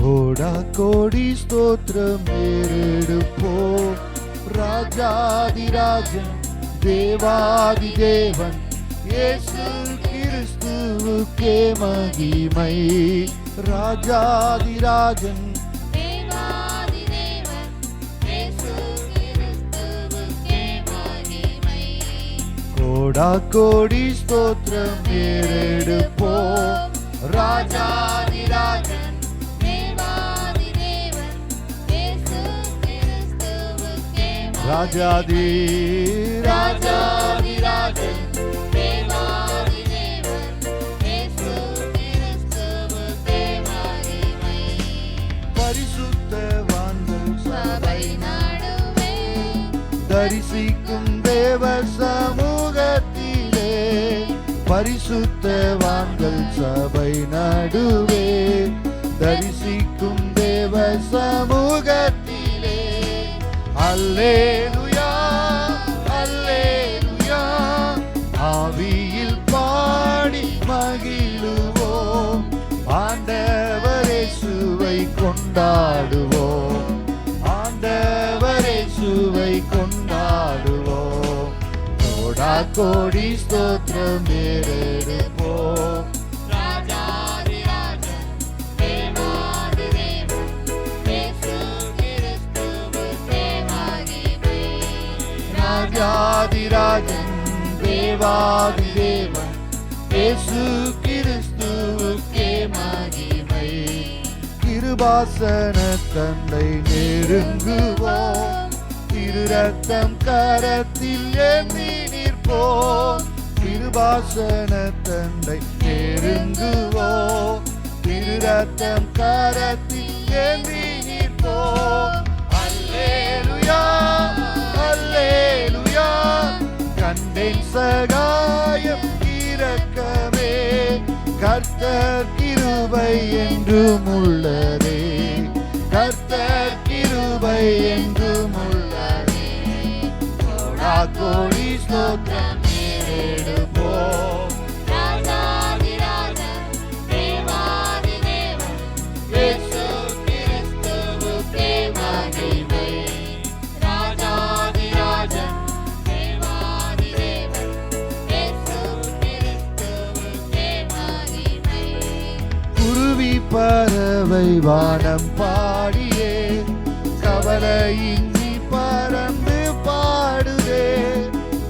கோடா கோடி ஸ்தோத்திரம் ஏறெடுப்போம். ராஜாதிராஜன் தேவாதி தேவன் இயேசு கிறிஸ்துவுக்கே மகிமை. ராஜாதிராஜன் தேவாதி தேவன் இயேசு கிறிஸ்துவுக்கே மகிமை. கோடா கோடி ஸ்தோத்திரம் ஏறெடுப்போம். ராஜாதிராஜன் தேவாதி தேவன் இயேசு கிறிஸ்துவுக்கே மகிமை. ராஜாதி ராஜாதிராஜன் தேவாதி தேவன் இயேசு கிறிஸ்துவுக்கே மகிமை. பரிசுத்தவான்கள் சபை நடுவே தரிசிக்கும் தேவ சமூகத்திலே, பரிசுத்தவான்கள் சபை நடுவே தரிசிக்கும் தேவ சமூகத்திலே, அல்லேலூயா அல்லேலூயா ஆவியில் பாடி மகிழுவோம். ஆண்டவர் இயேசுவை கொண்டாடுவோம். ஆண்டவர் இயேசுவை கொண்டாடுவோம். கோடா கோடி ஸ்தோத்திரம் ஏறெடுப்போம். ராஜாதிராஜன் தேவாதி தேவன் இயேசு கிறிஸ்துவுக்கே மகிமை. ராஜாதிராஜன் தேவாதி தேவன் இயேசு கிறிஸ்துவுக்கே மகிமை. கிருபாசன தந்தை நெருங்குவோம். திரு ரத்தம் கரத்தில் ஏந்தி நிற்போம். கிருபாசன தந்தை நெருங்குவோம். திரு ரத்தம் கரத்தில் ஏந்தி நிற்போம். அல்லேலூயா அல்லேலூயா கண்டேன் சகாயம் இரக்கமே. கர்த்தர் கிருபை என்றும் உள்ளதே. கர்த்தர் கிருபை என்றும் உள்ளதே. கோடா கோடி ஸ்தோத்திரம் ஏறெடுப்போம். ராஜாதிராஜன் தேவாதி தேவன் இயேசு கிறிஸ்துவுக்கே மகிமை. ராஜாதிராஜன் தேவாதி தேவன் இயேசு கிறிஸ்துவுக்கே மகிமை. குருவி பறவை வானம் பாடியே கவலையின்றி பறந்து பாடுதே.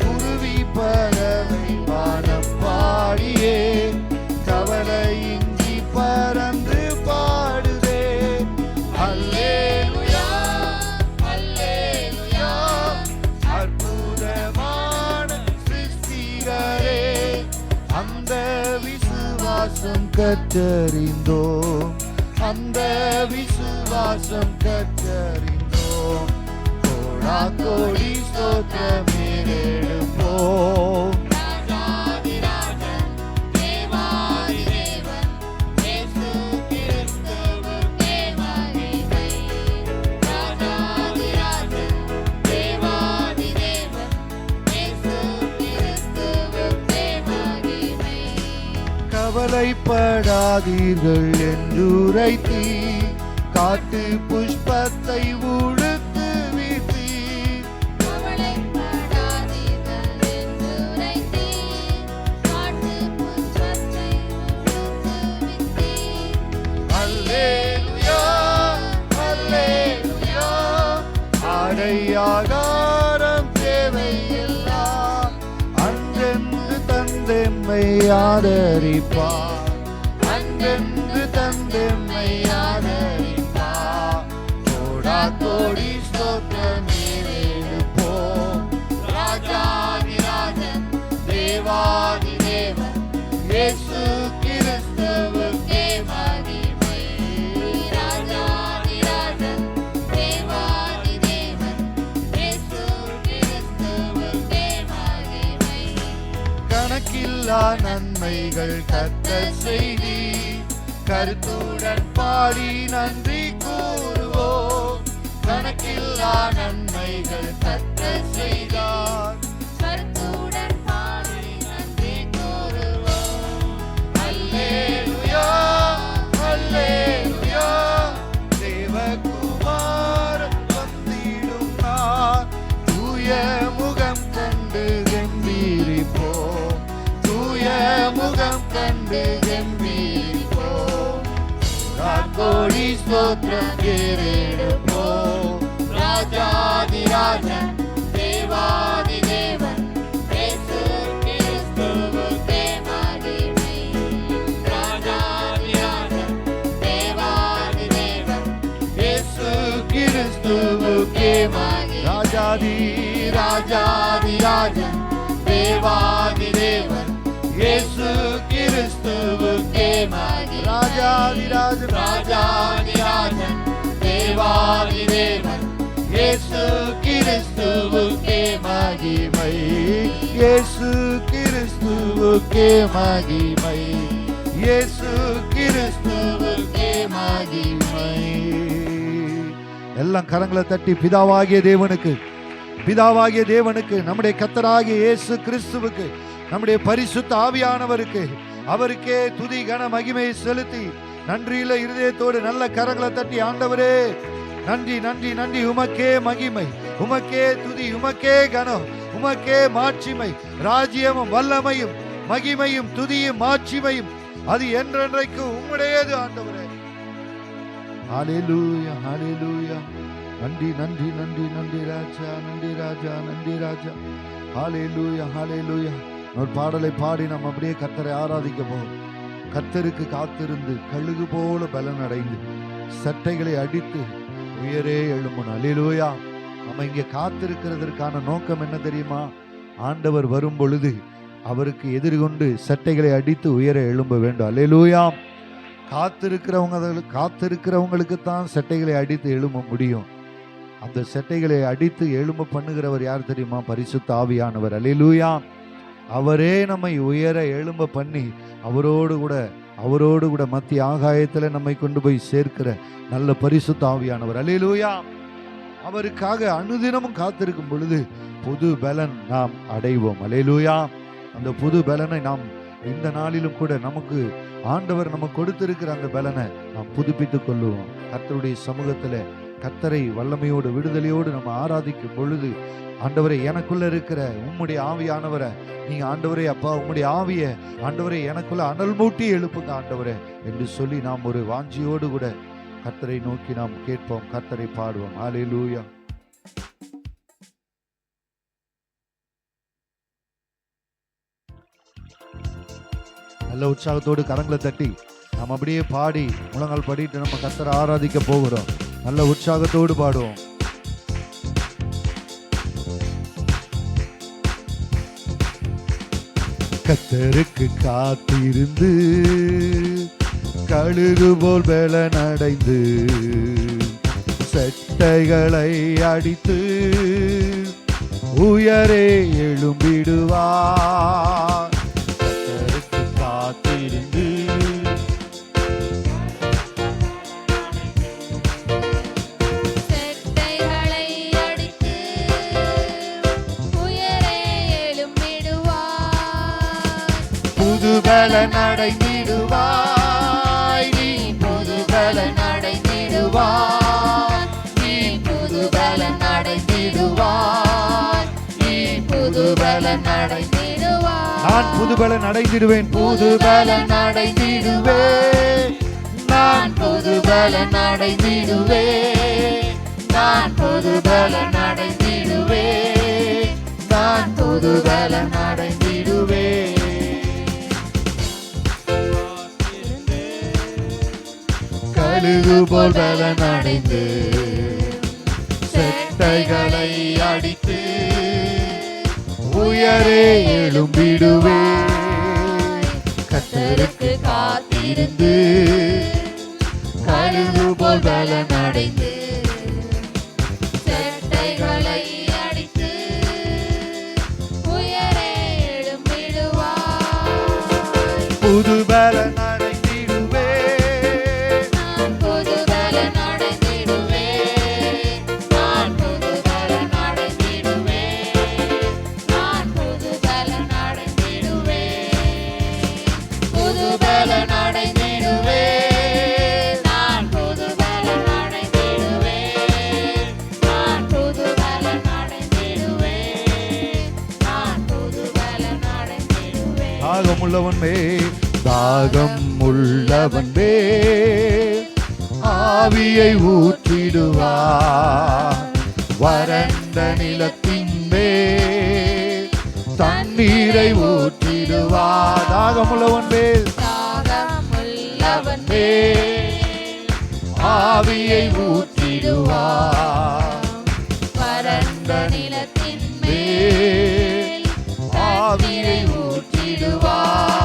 குருவி பறவை வானம் பாடியே கவலையின்றி பறந்து பாடுதே. அல்லேலூயா அல்லேலூயா அற்புதமான சிருஷ்டிகரே, அந்த விசுவாசம் கற்றறிந்தோம். அந்த விசுவாசம் கற்றறிந்தோம். கோடா கோடி ஸ்தோத்திரம் ஏறெடுப்போம். ராஜாதிராஜன் தேவாதி தேவன் இயேசு கிறிஸ்துவுக்கே மகிமை. ராஜாதிராஜன் தேவாதி தேவன் இயேசு கிறிஸ்துவுக்கே மகிமை. கவலைப்படாதீர்கள் என்றுரைத்தி காட்டு புஷ்பத்தை உடுத்து வீசி. கவலைப்படாதீர்கள் என்று உரைத்தீர். காட்டுப் புஷ்பத்தை உடுத்துவித்தீர். அல்லேலூயா அல்லேலூயா ஆடையாகாரம் தேவையெல்லாம் அன்றென்று தந்தெம்மை ஆதரிப்பார். அன்றென்று தந்தெம்மை ஆதரிப்பார். கோடா கோடி ஸ்தோத்திரம் ஏறெடுப்போம். ராஜாதிராஜன் தேவாதி தேவன் இயேசு கிறிஸ்துவுக்கே மகிமை. ராஜாதிராஜன் தேவாதி தேவன் இயேசு கிறிஸ்துவுக்கே மகிமை. கணக்கில்லா நன்மைகள் கர்த்தர் செய்தி கருத்துடன் பாடி நன்றி கூறுவோம். கணக்கில்லா நன்மைகள் கர்த்தர் செய்தார். கருத்துடன் பாடி நன்றி கூறுவோம். அல்லேலூயா அல்லேலூயா கண்டு கம்பீரிப்போம். கோடி ஸ்தோத்திரம் ஏறெடுப்போம். ராஜாதிராஜன் தேவாதி தேவன் இயேசு கிறிஸ்துவுக்கே மகிமை. ராஜாதிராஜன் தேவாதி தேவன் இயேசு கிறிஸ்துவுக்கே மகிமை. ராஜாதிராஜன் தேவாதி தேவன் இயேசு கிறிஸ்துவுக்கே மகிமை. ராஜாதிராஜன் தேவாதி தேவன் இயேசு கிறிஸ்துவுக்கே மகிமை. இயேசு கிறிஸ்துவுக்கே மகிமை. இயேசு கிறிஸ்துவுக்கே மகிமை. எல்லாம் கரங்களை தட்டி பிதாவாகிய தேவனுக்கு நம்முடைய கர்த்தராகிய இயேசு கிறிஸ்துவுக்கு நம்முடைய பரிசுத்த ஆவியானவருக்கு அவருக்கே துதி கன மகிமையை செலுத்தி நன்றியுள்ள இருதயத்தோடு நல்ல கரங்களை தட்டி ஆண்டவரே நன்றி நன்றி நன்றி, உமக்கே மகிமை, உமக்கே துதி, உமக்கே கனம், உமக்கே மாட்சிமை, ராஜ்யமும் வல்லமையும் மகிமையும் துதியும் மாட்சிமையும் அது என்றென்றைக்கு உம்முடையது ஆண்டவரே. ஹல்லேலூயா ஹல்லேலூயா. நன்றி நன்றி நன்றி நன்றி ராஜா, நன்றி ராஜா, நன்றி ராஜா. ஹல்லேலூயா ஹல்லேலூயா. ஒரு பாடலை பாடி நாம் அப்படியே கர்த்தரை ஆராதிக்க போவோம். கர்த்தருக்கு காத்திருந்து கழுகு போல பலன் அடைந்து சட்டைகளை அடித்து உயரே எழும்பணும். ஹல்லேலூயா. நம்ம இங்கே காத்திருக்கிறதற்கான நோக்கம் என்ன தெரியுமா? ஆண்டவர் வரும் பொழுது அவருக்கு எதிர்கொண்டு சட்டைகளை அடித்து உயர எழும்ப வேண்டும். ஹல்லேலூயா. காத்திருக்கிறவங்களுக்கு தான் சட்டைகளை அடித்து எழும்ப முடியும். அந்த சட்டைகளை அடித்து எழும்ப பண்ணுகிறவர் யார் தெரியுமா? பரிசுத்த ஆவியானவர். ஹல்லேலூயா. அவரே நம்மை உயர எழும்ப பண்ணி அவரோடு கூட மத்திய ஆகாயத்தில் நம்மை கொண்டு போய் சேர்க்கிற நல்ல பரிசுத்த ஆவியானவர். ஹல்லேலூயா. அவருக்காக அனுதினமும் காத்திருக்கும் பொழுது புது பலன் நாம் அடைவோம். ஹல்லேலூயா. அந்த புது பலனை நாம் இந்த நாளிலும் கூட நமக்கு ஆண்டவர் நமக்கு கொடுத்திருக்கிற அந்த பலனை நாம் புதுப்பித்துக் கொள்ளுவோம். கர்த்தருடைய சமூகத்துல கர்த்தரை வல்லமையோடு விடுதலையோடு நம்ம ஆராதிக்கும் பொழுது ஆண்டவரே எனக்குள்ள இருக்கிற உம்முடைய ஆவியானவரை நீங்க ஆண்டவரே அப்பா உம்முடைய ஆவிய ஆண்டவரே எனக்குள்ள அனல் மூட்டி எழுப்புங்க ஆண்டவரே என்று சொல்லி நாம் ஒரு வாஞ்சியோடு கூட கர்த்தரை நோக்கி நாம் கேட்போம், கர்த்தரை பாடுவோம். ஹல்லேலூயா. நல்ல உற்சாகத்தோடு கரங்களை தட்டி நாம் அப்படியே பாடி முழங்கால் படிட்டு நம்ம கர்த்தரை ஆராதிக்க போகிறோம். நல்ல உற்சாகத்தோடு பாடுவோம். கர்த்தருக்கு காத்திருந்து கழுகு போல் பலன் அடைந்து சட்டைகளை அடித்து உயரே எழும்பிடுவார். கர்த்தருக்கு காத்திருந்து சட்டைகளை அடித்து உயரே எழும்பிடுவார். புது பலன் அடைந்திடுவாய் நீ, புது பலன் அடைந்திடுவாய் நீ, புது பலன் அடைந்திடுவாய் நீ, புது பலன் அடைந்திடுவாய். நான் புது பலன் அடைந்திடுவேன், புது பலன் அடைந்திடுவேன், நான் புது பலன் அடைந்திடுவேன், நான் புது பலன் அடைந்திடுவேன், நான் புது பலன் அடைந்திடுவேன். கழுகு போல் பலன் அடைந்து சட்டைகளை அடித்து உயரே எழும்பிடுவேன். கர்த்தருக்கு காத்திருந்து கழுகு போல் பலன் அடைந்து சட்டைகளை அடித்து உயரே எழும்பிடுவார். புது பலன் அடைந்திடுவேன், நான் புது பலன் அடைந்திடுவேன், நான் புது பலன் அடைந்திடுவேன், நான் புது பலன் அடைந்திடுவேன், புது பலன் அடைந்திடுவேன், நான் புது பலன் அடைந்திடுவேன், நான் புது பலன் அடைந்திடுவேன், நான் புது பலன் அடைந்திடுவேன். தாகமுள்ளவன் மேல் தாகம் உள்ளவன் மேல் ஆவியை ஊற்றிடுவார். வறண்ட நிலத்தின் மேல் தண்ணீரை ஊற்றிடுவார். தாகமுள்ளவன் மேல் தாகமுள்ளவன் ஆவியை ஊற்றிடுவார். வறண்ட நிலத்தின் மேல் ஆவியை ஊற்றிடுவார்.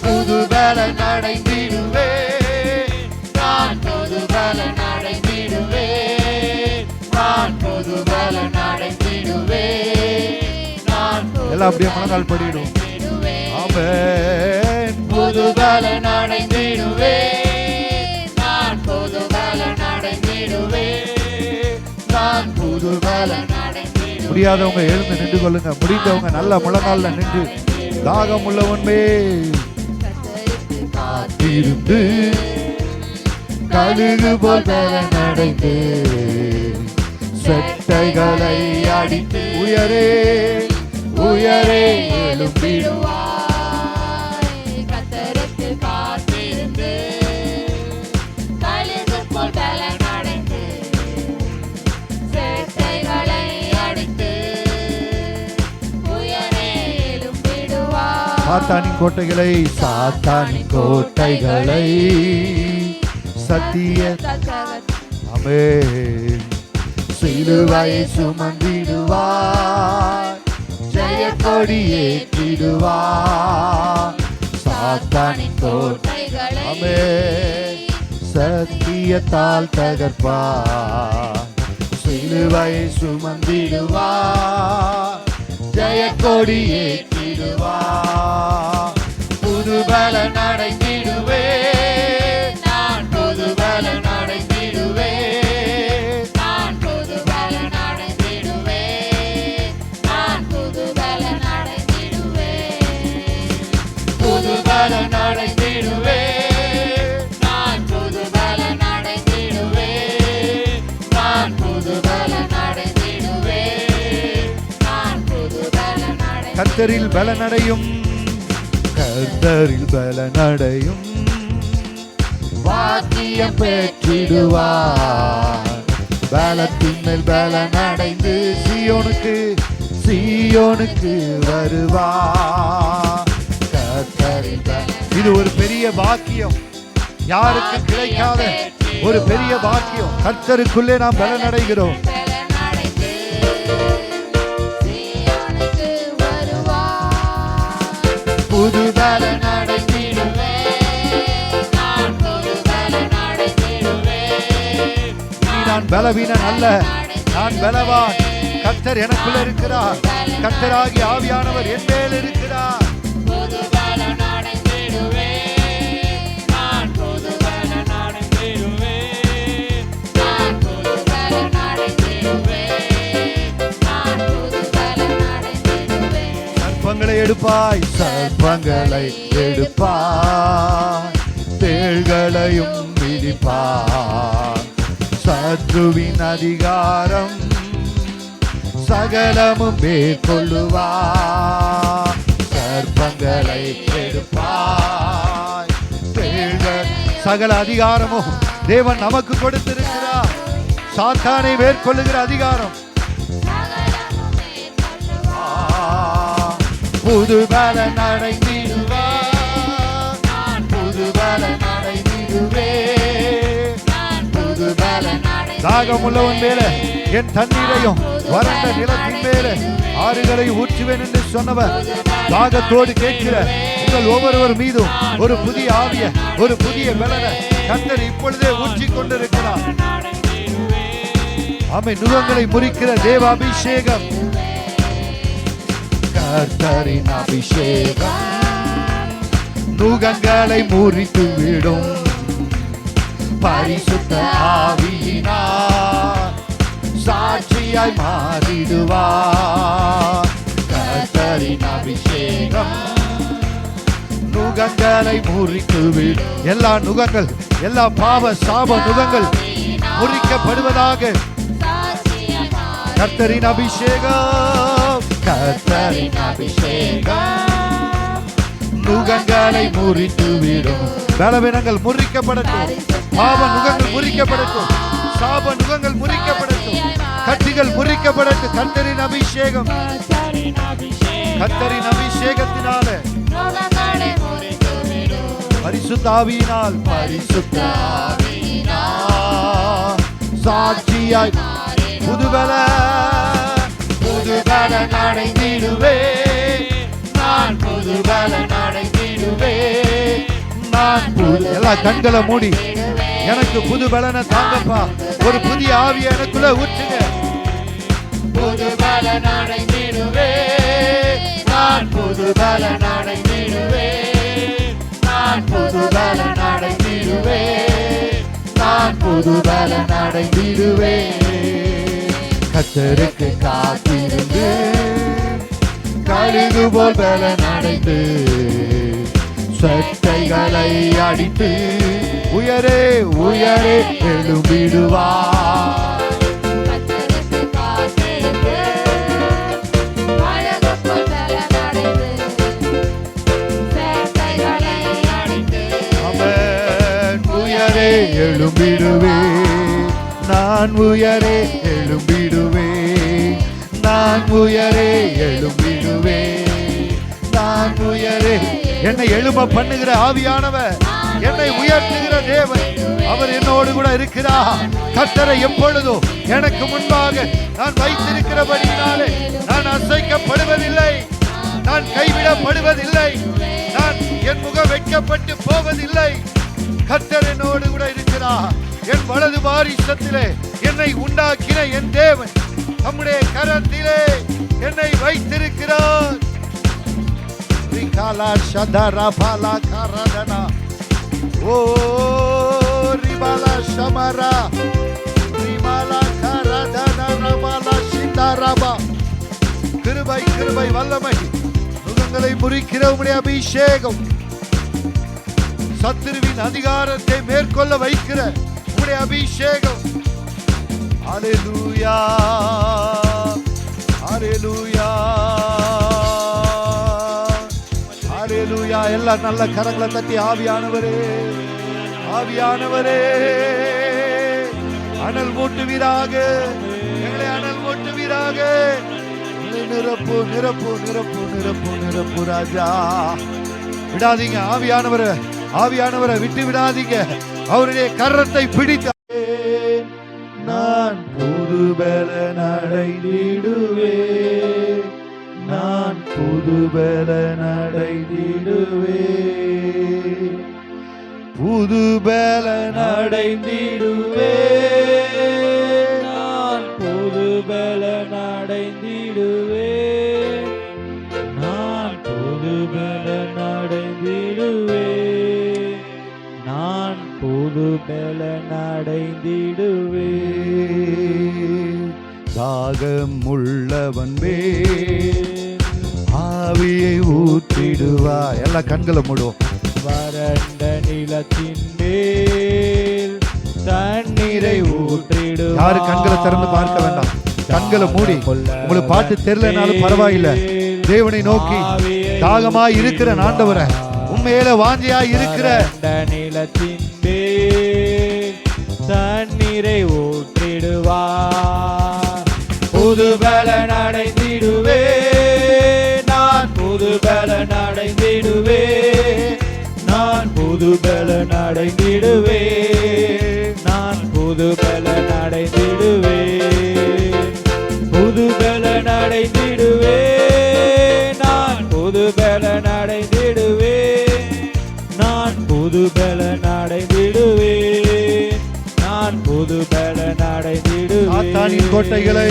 புது பலன் அடைந்திடுவேன் நான், புது பலன் அடைந்திடுவேன் நான், புது பலன் அடைந்திடுவேன் நான். எல்லாம் அப்படியே மனதால் படிடும். ஆமென். புது பலன் அடைந்திடுவேன் நான், புது பலன் அடைந்திடுவேன் நான், புது பலன். அடைந்திடுவேன். முடியாதவங்க எழுந்து நின்று கொள்ளுங்க. முடிந்தவங்க நல்ல முழங்கால்ல நின்று தாகம் உள்ளவன் மேல் காத்திருந்து கழுகு போல் பலன் அடைந்து செட்டைகளை அடித்து உயரே உயரே எழும்பிடுவார். கர்த்தருக்கு காத்திருந்து கழுகு போல் பலன் அடைந்து சேட்டைகளை அடித்து உயரே எழும்பிடுவார். சாத்தானின் கோட்டைகளை சத்திய ஆமென் சிலுவையை சுமந்திடுவார். ஜெய கொடி ஏற்றிடுவார். சாத்தானின் கோட்டைகளை ஆமென் சத்தியத்தால் தகர்ப்பார். சிலுவையை சுமந்திடுவார். ஜெய கொடி ஏற்றிடுவார். புது பலன் அடைந்திடுவேன் நான், புது பலன் அடைந்திடுவேன் நான், புது பலன் அடைந்திடுவேன் நான், புது பலன் அடைந்திடுவேன். புது பலன் அடைந்திடுவேன் நான், புது பலன் அடைந்திடுவேன் நான், புது பலன் அடைந்திடுவேன் நான், புது பலன் அடைந்திடுவேன். கர்த்தரில் பலனடையும், கர்த்தரில் பலனடையும் வாக்கியம் பெற்றிடுவார். பலத்தின் மேல் பலனடைந்து சீயோனுக்கு வருவார். கர்த்தரில் இது ஒரு பெரிய பாக்கியம், யாருக்கு கிடைக்காத ஒரு பெரிய பாக்கியம். கர்த்தருக்குள்ளே நாம் பலனடைகிறோம். பலன் அடைந்து சீயோனுக்கு வருவார். புது பலன் அடைந்திடுவேன் நான், புது பலன் அடைந்திடுவேன் நான் பலவீனன் அல்ல, நான் பலவான். கர்த்தர் எனக்குள்ள இருக்கிறார். கர்த்தராகி ஆவியானவர் என் மேல் இருக்கிறார். புது பலன் அடைந்திடுவேன் நான், புது பலன் அடைந்திடுவேன் நான், புது பலன் அடைந்திடுவேன் நான், புது பலன் அடைந்திடுவேன். சர்ப்பங்களை எடுப்பாய், சர்ப்பங்களை எடுப்பாய், தேள்களையும் மிதிப்பாய். சத்ருவின் அதிகாரம் சகலமும் மேற்கொள்ளுவார். சர்ப்பங்களை எடுப்பாய், தேள்கள் சகல அதிகாரமும் தேவன் நமக்கு கொடுத்திருக்கிறார். சாத்தானை மேற்கொள்ளுகிற அதிகாரம். சகலமும் மேற்கொள்ளுவார். புது பலன் அடைந்திடுவார் நான், புது பலன் அடைந்திடுவேன் நான், புது பலன் தாகமுள்ளவன் மேலே என் தண்ணீரையும் வறண்ட நிலத்தின் மேலே ஆறுகளை ஊற்றுவேன் என்று சொன்னவர் தாகத்தோடு கேட்கிற உங்கள் ஒவ்வொருவர் மீதும் ஒரு புதிய ஆவிய, ஒரு புதிய பலனை கர்த்தர் இப்பொழுதே ஊற்றிக் கொண்டிருக்கிறார். ஆமென். நுகங்களை முறிக்கிற தேவ அபிஷேகம், கர்த்தரின் அபிஷேகம் நுகங்களை முறித்து விடும். பரிசுத்த ஆவியினார் சாட்சியாய் மாறிடுவார். கர்த்தரின் அபிஷேகம் நுகங்களை முறித்துவிடும். எல்லா நுகங்கள், எல்லா பாவ சாப நுகங்கள் முறிக்கப்படுவதாக. கர்த்தரின் அபிஷேகம், கர்த்தரின் அபிஷேகம் நுகங்களை முறித்து விடும். பலவீனங்கள் முறிக்கப்படட்டும், பாவ நுகங்கள் முறிக்கப்படட்டும், சாப நுகங்கள் முறிக்கப்படட்டும், கட்டிகள் முறிக்கப்படட்டும். கர்த்தரின் அபிஷேகம், கர்த்தரின் அபிஷேகத்தினால, பரிசுத்த ஆவியினால், பரிசுத்த ஆவியினால் சாட்சியாய் புதுபல அடைந்திடுவே, நான் புதுபல அடைந்திடுவே, நான் புது. எல்லா கண்களை மூடி எனக்கு புது பலனை தாங்கப்பா, ஒரு புதிய ஆவியை எனக்குள்ள ஊற்றுங்க. புது பலன் அடைந்திடுவே, நான் புது பலன் அடைந்திடுவே, நான் புது பலன் அடைந்திடுவே, நான் புது பலன் அடைந்திடுவே. கர்த்தருக்கு காத்திருந்து கழுகு போல் பலன் அடைந்து சட்டைகளை அடித்து உயரே உயரே எழும்பிடுவார். உயரே எழும்பிடுவே, நான் உயரே எழும்பிடுவே, நான் உயரே எழும்பிடுவே, நான் உயரே. என்னை எழும்ப பண்ணுகிற ஆவியானவர், என்னை உயர்த்துகிற தேவன், அவர் என்னோடு கூட இருக்கிறார். கர்த்தரை எப்பொழுதும் எனக்கு முன்பாக நான் வைத்திருக்கிறபடியினாலே நான் அசைக்கப்படுவதில்லை, நான் கைவிடப்படுவதில்லை, நான் என் முகம் வைக்கப்பட்டு போவதில்லை. கர்த்தர் என்னோடு கூட இருக்கிறார். என் வலது பாரிசத்திலே என்னை உண்டாக்கின என் தேவன் தம்முடைய கரத்திலே என்னை வைத்திருக்கிறார். ரிகாலா ஷதரா பாலா கரதனா ஓ ரிபாலா ஷமரா ரிமாலா கரதனா ரபாலா ஷிந்தாரபா. கிருபை கிருபை வல்லமை, நுகங்களை முறிக்கிற உம்முடைய அபிஷேகம், சத்துருவின் அதிகாரத்தை மேற்கொள்ள வைக்கிற உம்முடைய அபிஷேகம். ஹல்லேலூயா ஹல்லேலூயா ஹல்லேலூயா. எல்லா நல்ல கரங்களை தட்டி ஆவியானவரே ஆவியானவரே அனல் மூட்டுவீராக, எங்களை அனல் மூட்டுவீராக. நிரப்பு நிரப்பு நிரப்பு நிரப்பு நிரப்பு ராஜா. விடாதீங்க ஆவியானவரை, ஆவியானவரை விட்டு விடாதீங்க. அவருடைய கரத்தை பிடித்து நான் புது பலன் அடைந்திடுவே, நான் புது பலன் அடைந்திடுவே, புது பலன் அடைந்திடுவே, நான் புது பலன் அடைந்திடுவே, நான் புது பலன் அடைந்திடுவே, நான் புது பலன் அடைந்திடுவே. தாகம் உள்ளவன் மேல் ஆவியை ஊற்றிடுவா. எல்லா கண்களை மூடுவோம். வறண்ட நிலத்தின் மேல் தண்ணீரை ஊற்றிடுவார். யாரு கண்களை திறந்து பார்க்க வேண்டாம், கண்களை மூடி. உங்களுக்கு பாட்டு தெரியலனாலும் பரவாயில்ல, தேவனை நோக்கி தாகமாய் இருக்கிற ஆண்டவரை, உண்மையில வாஞ்சியாய் இருக்கிற நிலத்தின் மேல் தண்ணீரை ஊற்றிடுவார். புது பலன் அடைந்திடுவே, நான் புது பலன் அடைந்திடுவே, நான் புது பலன் அடைந்திடுவே, நான் புது பலன் அடைந்திடுவே, புது பலன் அடைந்திடுவே, நான் புது பலன் அடைந்திடுவே, நான் புது பலன் அடைந்திடுவே, நான் புது பலன் அடைந்திடுவே. சாத்தானின் கோட்டைகளை,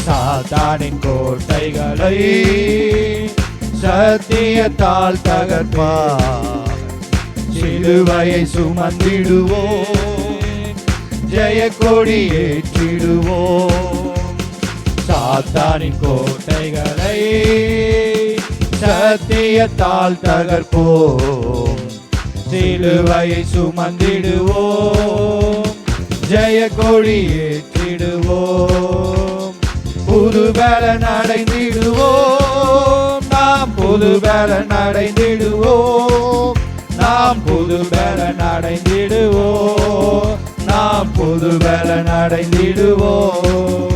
சாத்தானின் கோட்டைகளை சத்தியத்தால் தகர்ப்பார். சிலுவையை சுமந்திடுவோம், ஜெய கொடி ஏற்றிடுவோம். சாத்தானின் கோட்டைகளை சத்தியத்தால் தகர்ப்போம், சிலுவையை சுமந்திடுவோம், ஜெய கொடி ஏற்றிடுவோம். புது பலன் அடைந்திடுவோம், நாம் புது பலன் அடைந்திடுவோம், நாம் புது பலன் அடைந்திடுவோம், நாம் புது பலன் அடைந்திடுவோம்,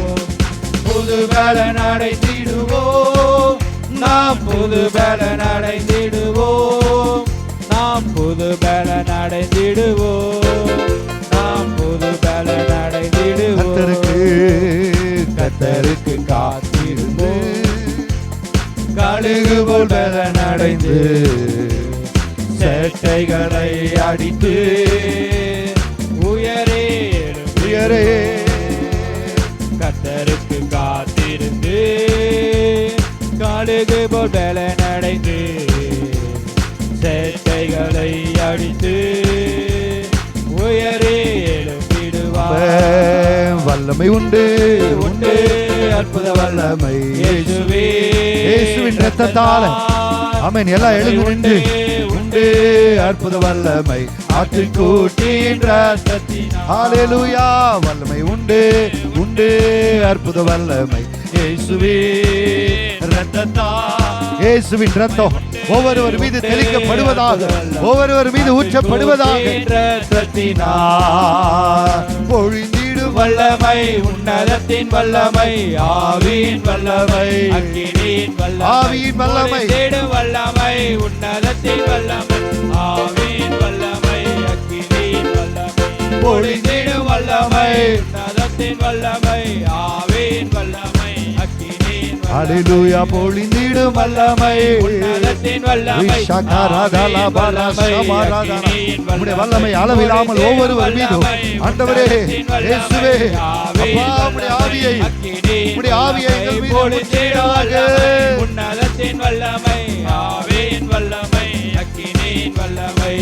புது பலன் அடைந்திடுவோம், நாம் புது பலன் அடைந்திடுவோம், நாம் புது பலன் அடைந்திடுவோம், நாம் புது பலன் அடைந்திடுவோம். கர்த்தருக்கு காத்திருந்து கழுகு போல் பலன் அடைந்து சேட்டைகளை அடித்து உயரே உயரே. கர்த்தருக்கு காத்திருந்து கழுகு போல் பலன் அடைந்து சேட்டைகளை அடித்து உயரே எழுப்பிடுவார். வல்லமை உண்டு உண்டு அற்புத வல்லமை இயேசுவே, இயேசுவின் இரத்தத்தால. ஆமென். எல்லாம் எழுந்து நின்று உண்டு அற்புத வல்லமை ஆட்டுக்குட்டியின் இரத்தத்தினால். ஹல்லேலூயா. வல்லமை உண்டு உண்டு அற்புத வல்லமை இயேசுவே இரத்தத்தால். இயேசுவின் இரத்தம் ஒவ்வொருவர் மீது தெளிக்கப்படுவதாக, ஒவ்வொருவர் மீது ஊற்றப்படுவதாக. பொழிந்திடும் வல்லமை உன்னதத்தின் வல்லமை ஆவியின் வல்லமை அக்கினியின் வல்லமை ஆவியின் வல்லமை தேடும் வல்லமை உன்னதத்தின் வல்லமை ஆவியின் வல்லமை அக்கினியின் வல்லமை பொழிந்திடும் வல்லமை உன்னதத்தின் வல்லமை ஆவியின் வல்லமை அக்கினியின் ஹல்லேலூயா. பொழிந்திடும் வல்லமை உன்னதத்தின் வல்லமை ஷகரதல பலசமரதன. உம்முடைய வல்லமை அளவில்லாமல் ஒவ்வொருவர் மீதும் ஆண்டவரே இயேசுவே அப்பா உம்முடைய ஆவியை உம்முடைய ஆவியை எங்கள் மீது ஊற்றிடுவாக. உன்னதத்தின் வல்லமை ஆவியின் வல்லமை அக்கினியின் வல்லமை.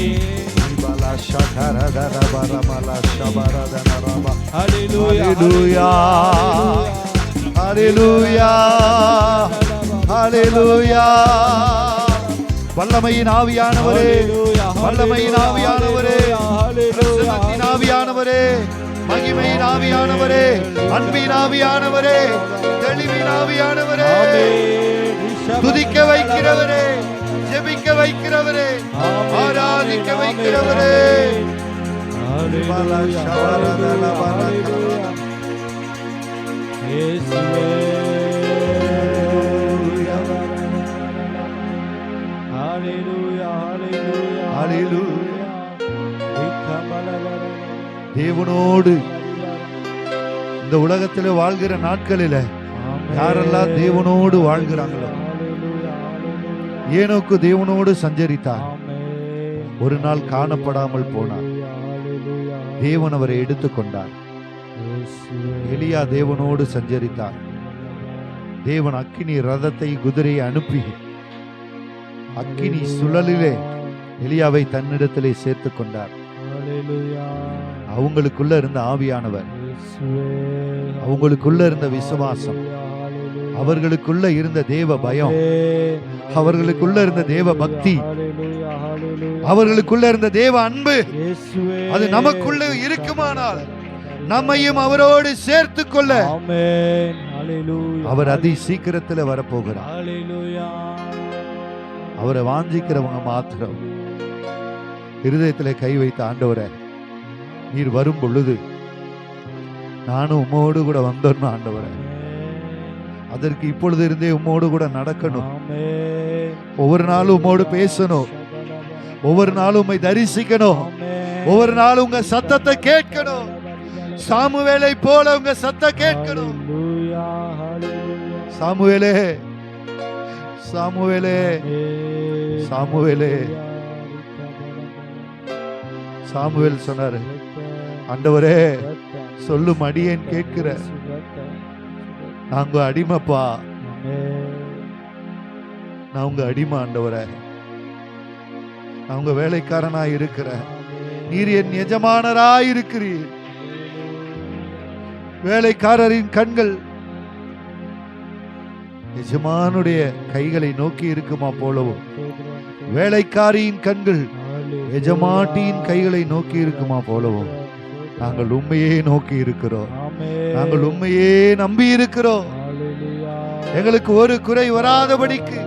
ஷகரதல பரமல ஷபரதன ரப. ஹல்லேலூயா ஹல்லேலூயா ஹல்லேலூயா ஹல்லேலூயா. வல்லமையின் ஆவியானவரே, வல்லமையின் ஆவியானவரே, பிரசன்னத்தின் ஆவியானவரே, மகிமையின் ஆவியானவரே, அன்பின் ஆவியானவரே, தெளிவின் ஆவியானவரே, துதிக்க வைக்கிறவரே, ஜெபிக்க வைக்கிறவரே, ஆராதிக்க வைக்கிறவரே. தேவனோடு இந்த உலகத்திலே வாழ்கிற நாட்களில யாரெல்லாம் தேவனோடு வாழ்கிறாங்களோ, ஏனோக்கு தேவனோடு சஞ்சரித்தார், ஒரு நாள் காணப்படாமல் போனார். தேவன் அவரை எடுத்துக்கொண்டார். எலியா தேவனோடு சஞ்சரித்தார். தேவன் அக்கினி ரதத்தை குதிரையை அனுப்பி அக்கினி சுழலிலே எலியாவை தன்னிடத்திலே சேர்த்து கொண்டார். அவங்களுக்குள்ள இருந்த ஆவியானவர், அவங்களுக்குள்ள இருந்த விசுவாசம், அவர்களுக்குள்ள இருந்த தேவ பயம், அவர்களுக்குள்ள இருந்த தேவ பக்தி, அவர்களுக்குள்ள இருந்த தேவ அன்பு, அது நமக்குள்ள இருக்குமானால் நம்மையும் அவரோடு சேர்த்து கொள்ள அவர் அதி சீக்கிரத்தில் வரப்போகிறார். அவரை வாஞ்சிக்கிறவங்க மாத்திரம் இருதயத்திலே கை வைத்த ஆண்டவரே, நீர் வரும் பொழுது நானும் உம்மோடு கூட வந்தோம் ஆண்டவரே. அதற்கு இப்பொழுது இருந்தே உம்மோடு கூட நடக்கணும். ஒவ்வொரு நாளும் உம்மோடு பேசணும். ஒவ்வொரு நாளும் உம்மை தரிசிக்கணும். ஒவ்வொரு நாளும் உங்க சத்தத்தை கேட்கணும். சாமுவேலை போல உங்க சத்தம் கேட்கணும். சாமுவேலே, சாமுவேலே, சாமுவேலே. சாமுவேல் சொன்னாரு, ஆண்டவரே சொல்லும் அடியேன் கேட்கிற, நாங்க அடிமைப்பா, நான் உங்க அடிமை ஆண்டவரே, நான் உங்க வேலைக்காரனா இருக்கிறேன், நீர் என் எஜமானராய் இருக்கிறீர். வேலைக்காரரின் கண்கள் எஜமானுடைய கைகளை நோக்கி இருக்குமா போலவும், வேலைக்காரியின் கண்கள் எஜமாட்டியின் கைகளை நோக்கி இருக்குமா போலவும் நாங்கள் உண்மையே நோக்கி இருக்கிறோம். நாங்கள் உண்மையே நம்பி இருக்கிறோம். எங்களுக்கு ஒரு குறை வராதபடிக்கு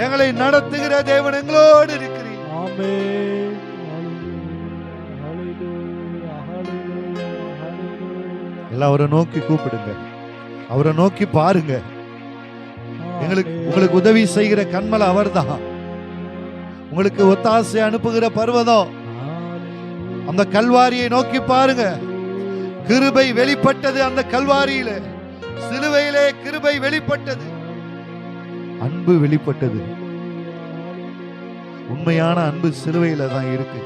எங்களை நடத்துகிற தேவன் எங்களோடு இருக்கிறீர். ஆமென். ஹalleluya, ஹalleluya, ஹalleluya. எல்லாம் அவரை நோக்கி கூப்பிடுங்க, அவரை நோக்கி பாருங்க. உங்களுக்கு உதவி செய்கிற கண்மலை அவர்தான். உங்களுக்கு ஒத்தாசை அனுப்புகிற பர்வதம் அந்த கல்வாரியை நோக்கி பாருங்க. கிருபை வெளிப்பட்டது அந்த கல்வாரியிலே, சிலுவையிலே கிருபை வெளிப்பட்டது, அன்பு வெளிப்பட்டது. உண்மையான அன்பு சிலுவையில தான் இருக்கு.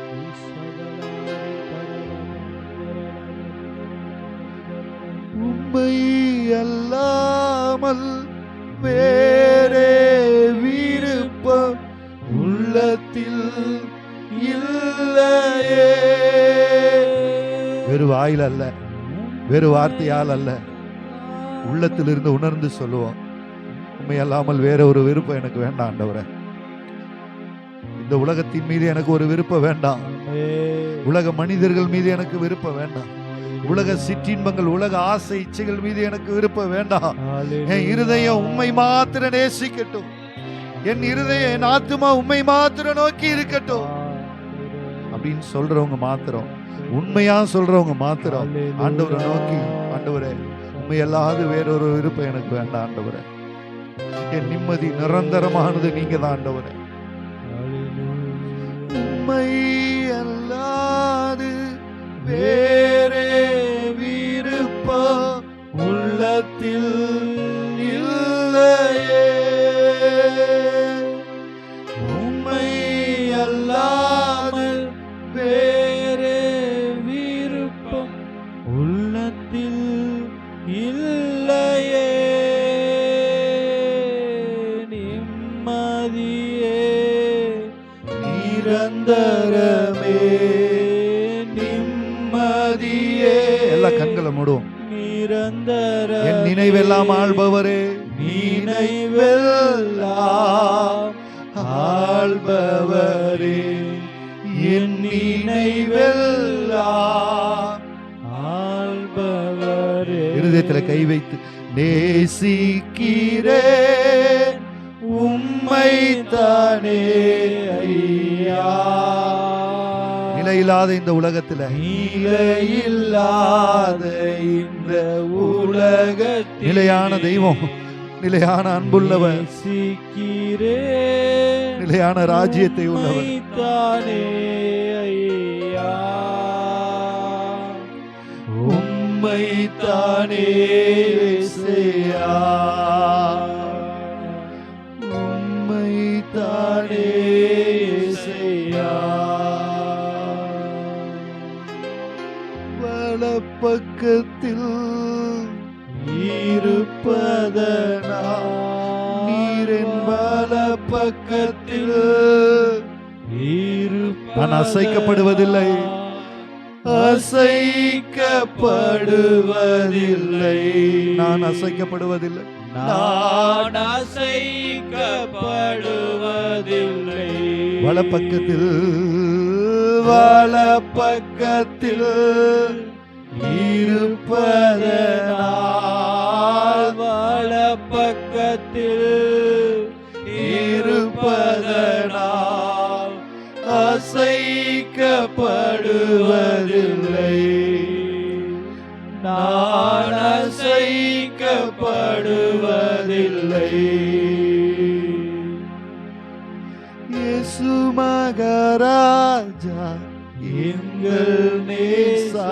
உண்மை அல்லாமல் வேறே விருப்பம் உள்ளத்தில் இல்லையே. வெறு வாயில் அல்ல, வேறு வார்த்தையால் அல்ல, உள்ளத்திலிருந்து உணர்ந்து சொல்லுவோம். உண்மை அல்லாமல் வேற ஒரு விருப்பம் எனக்கு வேண்டாம் ஆண்டவரே. இந்த உலகத்தின் மீது எனக்கு ஒரு விருப்பம் வேண்டாம். உலக மனிதர்கள் மீது எனக்கு விருப்பம் வேண்டாம். உலக சிற்றின்பங்கள், உலக ஆசை இச்சைகள் மீது எனக்கு விருப்பம் வேண்டாம். என் இருதயம் உண்மை மாத்திர நேசிக்கட்டும். என் இருதயம், என் ஆத்துமா உண்மை மாத்திர நோக்கி இருக்கட்டும் அப்படின்னு சொல்றவங்க மாத்திரம், உண்மையா சொல்றவங்க மாத்திரம் ஆண்டவரை நோக்கி, ஆண்டவரே உண்மையல்லாது வேறொரு விருப்பம் எனக்கு வேண்டாம் ஆண்டவரே. என் நிம்மதி நிரந்தரமானது நீங்க தான் ஆண்டவரே. உண்மை அல்லாது வேறே விருப்பம் உள்ளத்தில் இல்லையே. உண்மை அல்லாமல் வேறே விருப்பம் உள்ளத்தில் இல்லையே. நிம்மதியே நிரந்தரமே நிம்மதியே. எல்லா கண்களை மூடுவோம். நிரந்தர என் நினைவெல்லாம் ஆள்பவரே, நினைவெல்லாம் ஆள்பவரே, என் நினைவெல்லாம் ஆள்பவரே. இருதயத்தில் கை வைத்து நேசிக்கிறேன் உம்மைத்தானே ஐயா. நிலையில்லாத இந்த உலகத்துல, நிலையில்லாத இந்த உலகத்தில் நிலையான தெய்வம், நிலையான அன்புள்ளவர், நேசிக்கிறேன் நிலையான ராஜ்யத்தை உள்ளவர். உம்மைத்தானே ஐயா. உம்மைத்தானே இயேசுயா, உம்மைத்தானே இயேசுயா. வலப்பக்கத்தில் இருப்பதனா நீரின் வலப்பக்கத்தில் நான் அசைக்கப்படுவதில்லை, அசைக்கப்படுவதில்லை, நான் அசைக்கப்படுவதில்லை, நான் அசைக்கப்படுவதில்லை. வலப்பக்கத்தில் வலப்பக்கத்தில் இருப்பதனால், வலப்பக்கத்தில் இருப்பதனால் அசைக்கப்படுவதில்லை, நான் அசைக்கப்படுவதில்லை. இயேசு மகாராஜா எங்கள் நேசா,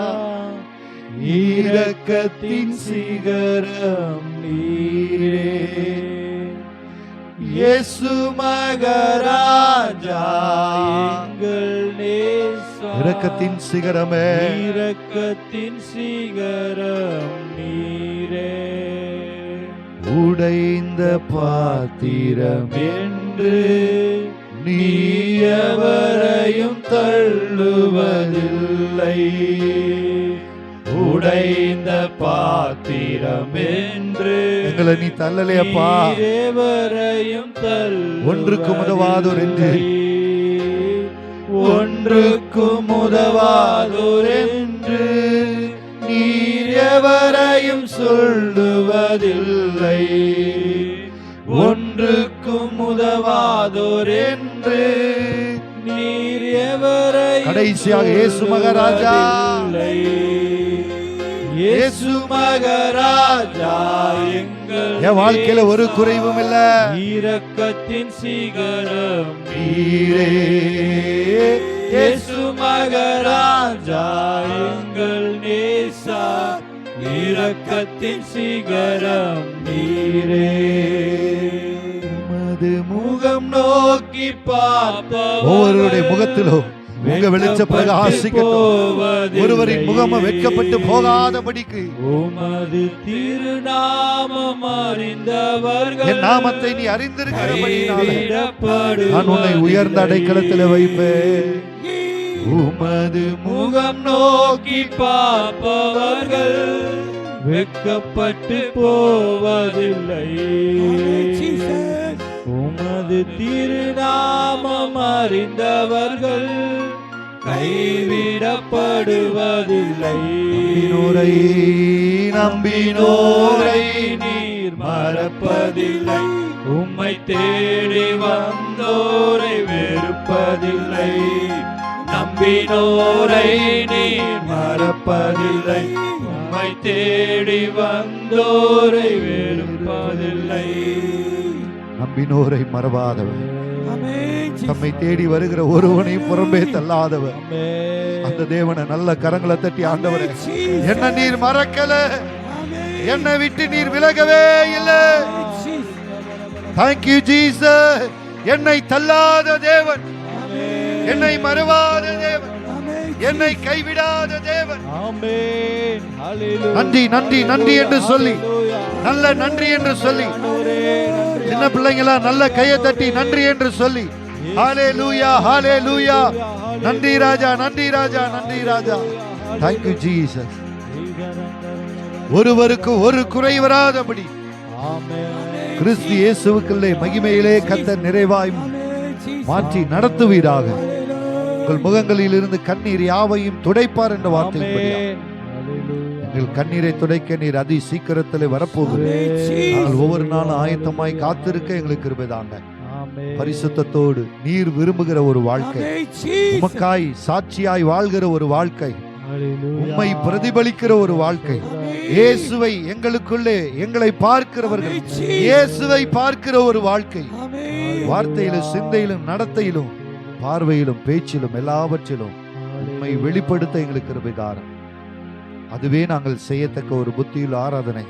இரக்கத்தின் சிகரம் நீரே. இயேசு மகாராஜா எங்கள் நேசா, இரக்கத்தின் சிகரமே, இரக்கத்தின் சிகரம் நீரே. உடைந்த பாத்திரம் என்று நீ எவரையும் தள்ளுவதில்லை, உடைந்த பாத்திரம் என்று எங்களை நீ தள்ளலையப்பா. எவரையும் ஒன்றுக்கும் உதவாதோர் என்று, ஒன்றுக்கும் உதவாதோர் என்று நீர் எவரையும் சொல்லுவதில்லை, ஒன்றுக்கும் உதவா என்று நீர் எவரையும் கடைசியாக இயேசு மகாராஜா. தொடுவதில்லை. இயேசு மகாராஜா எங்கள் என் வாழ்க்கையில ஒரு குறைவும் இல்ல. இரக்கத்தின் சிகரம் நீரே இயேசு மகாராஜா எங்கள் நேசா இரக்கத்தின் சிகரம் நீரே. உமது முகம் நோக்கி பார்ப்பவர் ஒவ்வொருடைய முகத்திலும் உங்க வெளிச்ச பிரகாசிக்கட்டும். ஒருவரின் முகம் வெட்கப்பட்டு போகாதபடிக்கு உமது திருநாமம் அறிந்தவர்கள் என் நாமத்தை நீ அறிந்திருக்கிறபடினாலே கைவிடப்படுவதில்லை. நான் உன்னை உயர்ந்த அடைக்கலத்தில் வைப்பேன். உமது முகம் நோக்கி பார்ப்பவர்கள் வெட்கப்பட்டு போவதில்லை. உமது திருநாமம் அறிந்தவர்கள் கைவிடப்படுவதில்லை. நம்பினோரை நம்பினோரை நீர் மறப்பதில்லை. உம்மை தேடி வந்தோரை வெறுப்பதில்லை. நம்பினோரை நீர் மறப்பதில்லை. உம்மை தேடி வந்தோரை வெறுப்பதில்லை. நம்பினோரை மறவாதவர், நம்மை தேடி வருகிற ஒருவனையும் புறம்பே தள்ளாதவர் அந்த தேவனை நல்ல கரங்களை தட்டி, ஆண்டவரே என்ன நீர் மறக்கல, என்னை விட்டு நீர் விலகவே இல்லை. Thank you Jesus. என்னை தள்ளாத தேவன், என்னை மறவாத தேவன், என்னை கைவிடாத தேவன். ஆமென். ஹல்லேலூயா. நன்றி நன்றி நன்றி என்று சொல்லி, நல்ல நன்றி என்று சொல்லி, சின்ன பிள்ளைங்களா நல்ல கையை தட்டி நன்றி என்று சொல்லி, ஹalleluya ஹalleluya. நன்றி ராஜா, நன்றி ராஜா, நன்றி ராஜா. Thank you Jesus. ஒருவருக்கு ஒரு குறை வராதபடி கிறிஸ்து இயேசுவுக்குள்ளே மகிமையிலே கர்த்தர் நிறைவாய் மாற்றி நடத்துவீராக. உங்கள் முகங்களில் இருந்து கண்ணீர் யாவையும் துடைப்பார் என்ற வார்த்தையின்படி எங்கள் கண்ணீரை துடைக்க நீர் அதி சீக்கிரத்தில் வரப்போகிறேன். நாங்கள் ஒவ்வொரு நாளும் ஆயத்தமாய் காத்திருக்க எங்களுக்கு கிருபைதாங்க. பரிசுத்தத்தோடு நீர் விரும்புகிற ஒரு வாழ்க்கை, உமக்காய் சாட்சியாய் வாழ்கிற ஒரு வாழ்க்கை, உம்மை பிரதிபலிக்கிற ஒரு வாழ்க்கை, இயேசுவை எங்களுக்குள்ளே எங்களை பார்க்கிறவர்கள் இயேசுவை பார்க்கிற ஒரு வாழ்க்கை, வார்த்தையிலும் சிந்தையிலும் நடத்தையிலும் பார்வையிலும் பேச்சிலும் எல்லாவற்றிலும் உம்மை வெளிப்படுத்த எங்களுக்கு கிருபைதாரம். அதுவே நாங்கள் செய்யத்தக்க ஒரு புத்தியுள்ள ஆராதனை.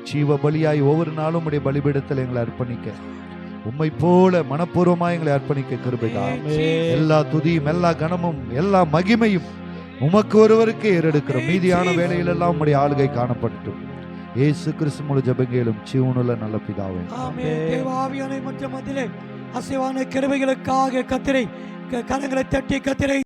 ஜீவ பலியாய் ஒவ்வொரு நாளும் உடைய பலிபீடத்தில் எங்களை அர்ப்பணிக்க, உம்மை போல மனப்பூர்வமாய் எங்களை அர்ப்பணிக்க கிருபைதாரம். எல்லா துதியும் எல்லா கனமும் எல்லா மகிமையும் உமக்கு ஒருவருக்கு ஏறெடுக்கிறோம். மீதியான வேலையிலெல்லாம் உம்முடைய ஆளுகை காணப்படட்டும். இயேசு கிறிஸ்து முழு ஜெபங்களும் ஜீவனுள்ள நல்ல பிதாவே. தேவாவியானை மற்ற மத்தியிலே அசைவான கிருபைகளுக்காக கர்த்தரை கரங்களை தட்டி கர்த்தரை